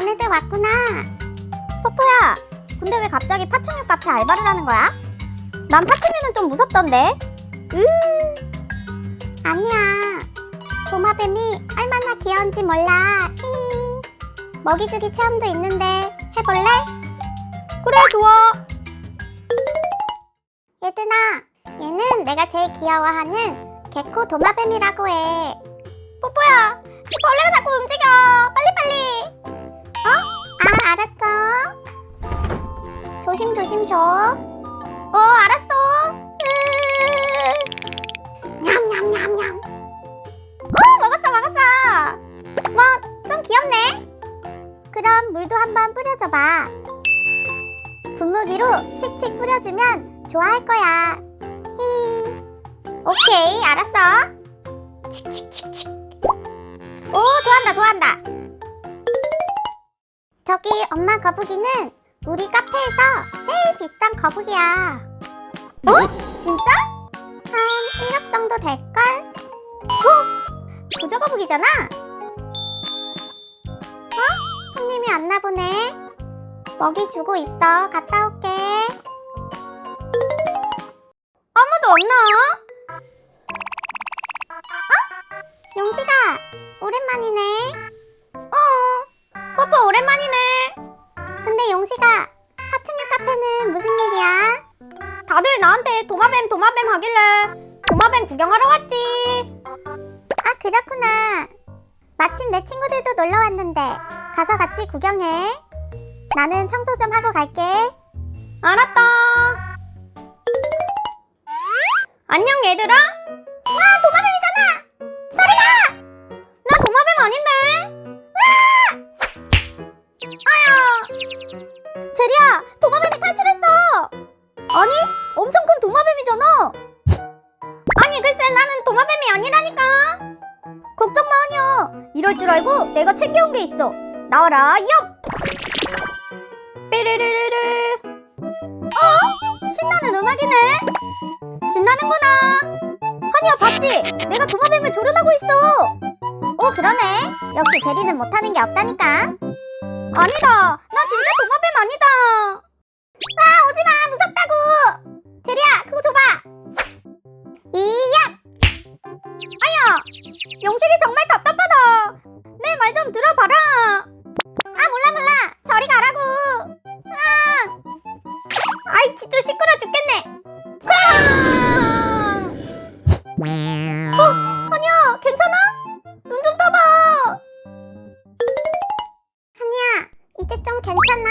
너네들 왔구나. 포포야, 근데 왜 갑자기 파충류 카페 알바를 하는 거야? 난 파충류는 좀 무섭던데. 아니야. 도마뱀이 얼마나 귀여운지 몰라. 먹이주기 체험도 있는데 해볼래? 그래, 좋아. 얘들아, 얘는 내가 제일 귀여워하는 개코 도마뱀이라고 해. 뽀뽀야, 벌레가 자꾸 움직여. 빨리빨리. 아, 알았어. 조심조심 줘. 알았어. 냠냠냠냠. 먹었어. 뭐, 좀 귀엽네. 그럼 물도 한번 뿌려줘봐. 분무기로 칙칙 뿌려주면 좋아할 거야. 히히. 오케이, 알았어. 칙칙칙칙. 오, 좋아한다. 저기 엄마 거북이는 우리 카페에서 제일 비싼 거북이야. 진짜? 한 1억 정도 될걸? 부저 거북이잖아? 손님이 왔나 보네. 먹이 주고 있어. 갔다 올게. 아무도 없나? 용식아, 오랜만이네. 뽀뽀 오랜만이네. 근데 용식아, 파충류 카페는 무슨 일이야? 다들 나한테 도마뱀 하길래 도마뱀 구경하러 왔지. 아, 그렇구나. 마침 내 친구들도 놀러 왔는데 가서 같이 구경해. 나는 청소 좀 하고 갈게. 알았다. 안녕 얘들아. 와, 도마뱀이잖아. 저리 가. 나 도마뱀 아닌데. 아야. 제리야, 도마뱀이 탈출했어. 아니, 엄청 큰 도마뱀이잖아. 아니, 글쎄 나는 도마뱀이 아니라니까. 걱정 마, 아니야. 이럴 줄 알고 내가 챙겨온 게 있어. 나와라, 엽. 삐르르르르. 신나는 음악이네. 신나는구나. 한이야, 봤지? 내가 도마뱀을 조련하고 있어. 그러네. 역시 제리는 못하는 게 없다니까. 아니다. 나 진짜 도마뱀 아니다. 오지마. 무섭다고. 제리야, 그거 줘봐. 이야. 아야, 용식이 정말 답답하다. 내 말 좀 들어봐라. 몰라. 저리 가라고. 아이, 진짜 시끄러 죽겠네. 한이야, 괜찮아? 눈 좀 떠봐. 한이야, 이제 좀 괜찮아?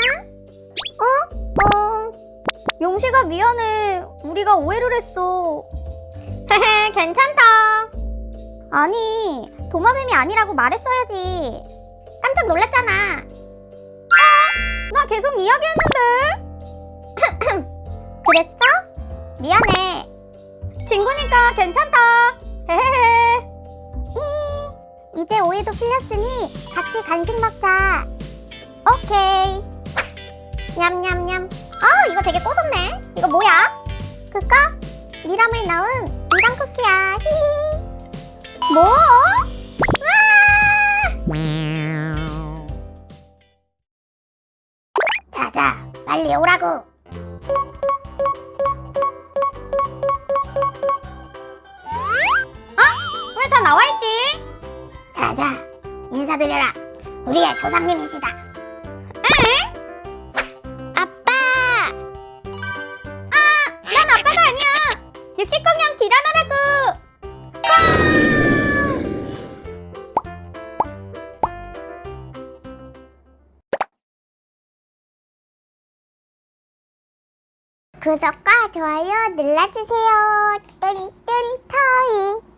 용식아, 미안해. 우리가 오해를 했어. 헤헤, 괜찮다. 아니, 도마뱀이 아니라고 말했어야지. 깜짝 놀랐잖아. 나 계속 이야기했는데. 그랬어? 미안해. 친구니까 괜찮다. 헤헤헤. 이제 오해도 풀렸으니 같이 간식 먹자. 오케이. 냠냠냠. 이거 되게 꼬숩네. 이거 뭐야? 그거? 미럼을 넣은 미럼 쿠키야. 히히. 뭐? 자자, 빨리 오라고. 왜 다 나와있지? 자자, 인사드려라. 우리의 조상님이시다. 아빠! 난 아빠가 아니야. 60공룡 티라노라고. 구독과 좋아요 눌러주세요. 뚠뚠 터이.